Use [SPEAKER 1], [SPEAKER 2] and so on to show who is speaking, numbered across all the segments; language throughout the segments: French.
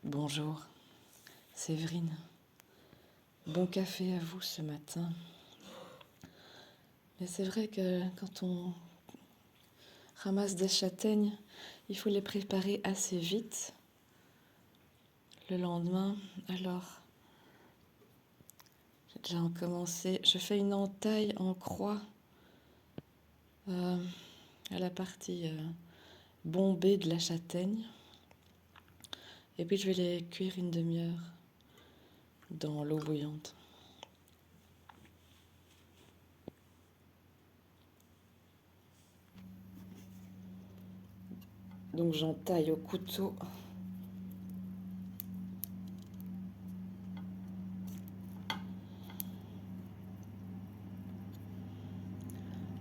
[SPEAKER 1] Bonjour, Séverine. Bon café à vous ce matin. Mais c'est vrai que quand on ramasse des châtaignes, il faut les préparer assez vite le lendemain. Alors, j'ai déjà commencé. Je fais une entaille en croix à la partie bombée de la châtaigne. Et puis je vais les cuire une demi-heure dans l'eau bouillante. Donc j'entaille au couteau.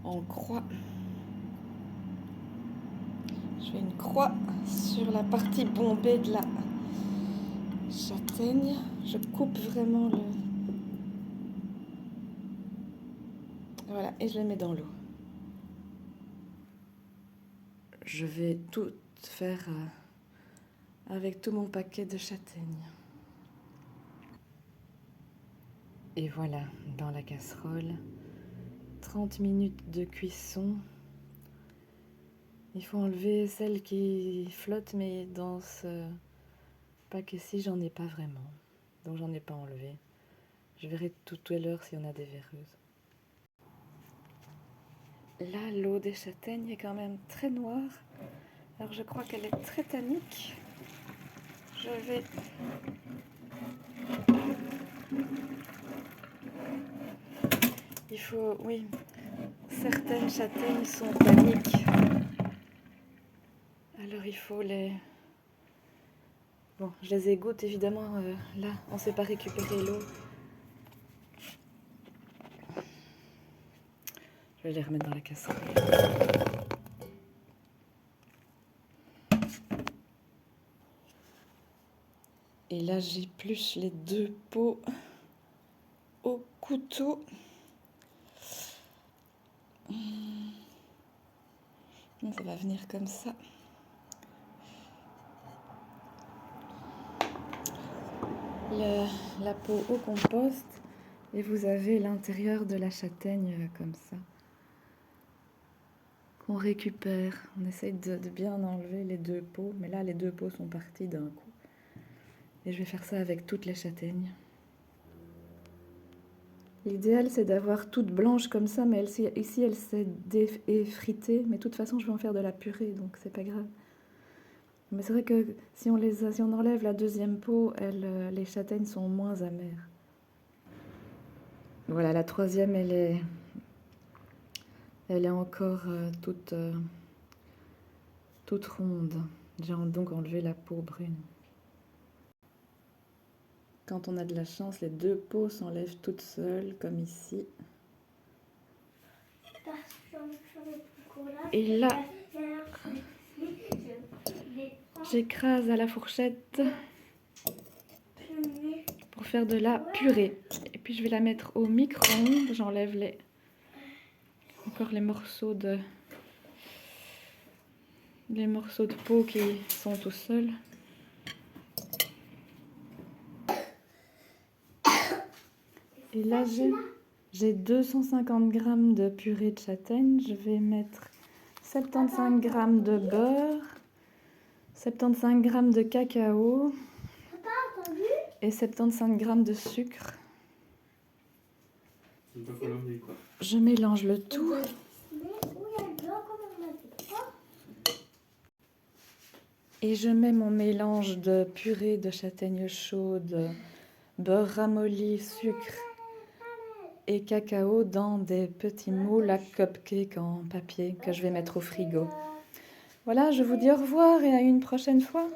[SPEAKER 1] En croix. Je fais une croix sur la partie bombée de la châtaigne. Je coupe vraiment le... Voilà, et je le mets dans l'eau. Je vais tout faire avec tout mon paquet de châtaignes. Et voilà, dans la casserole, 30 minutes de cuisson. Il faut enlever celle qui flotte, mais dans ce paquet-ci, j'en ai pas vraiment. Donc j'en ai pas enlevé. Je verrai tout à l'heure s'il y en a des véreuses. Là, l'eau des châtaignes est quand même très noire. Alors je crois qu'elle est très tannique. Je vais... Il faut... Oui, certaines châtaignes sont tanniques. Alors il faut les... Bon, je les égoutte évidemment. Là, on ne sait pas récupérer l'eau. Je vais les remettre dans la casserole. Et là, j'épluche les 2 pots au couteau. Ça va venir comme ça. La peau au compost. Et vous avez l'intérieur de la châtaigne comme ça. Qu'on récupère. On essaye de bien enlever les 2 pots. Mais là, les 2 pots sont partis d'un coup. Et je vais faire ça avec toutes les châtaignes. L'idéal, c'est d'avoir toute blanche comme ça, mais ici, elle s'est effritée. Mais de toute façon, je vais en faire de la purée, donc c'est pas grave. Mais c'est vrai que si on enlève la 2e peau, les châtaignes sont moins amères. Voilà, la 3e, elle est encore toute ronde. J'ai donc enlevé la peau brune. Quand on a de la chance, les 2 peaux s'enlèvent toutes seules, comme ici. Et là, j'écrase à la fourchette pour faire de la purée. Et puis je vais la mettre au micro-ondes. J'enlève encore les morceaux de peau qui sont tout seuls. Et là, j'ai 250 g de purée de châtaigne. Je vais mettre 75 g de beurre, 75 g de cacao et 75 g de sucre. Je mélange le tout. Et je mets mon mélange de purée de châtaigne chaude, beurre ramolli, sucre et cacao dans des petits moules à cupcake en papier que je vais mettre au frigo. Voilà, je vous dis au revoir et à une prochaine fois.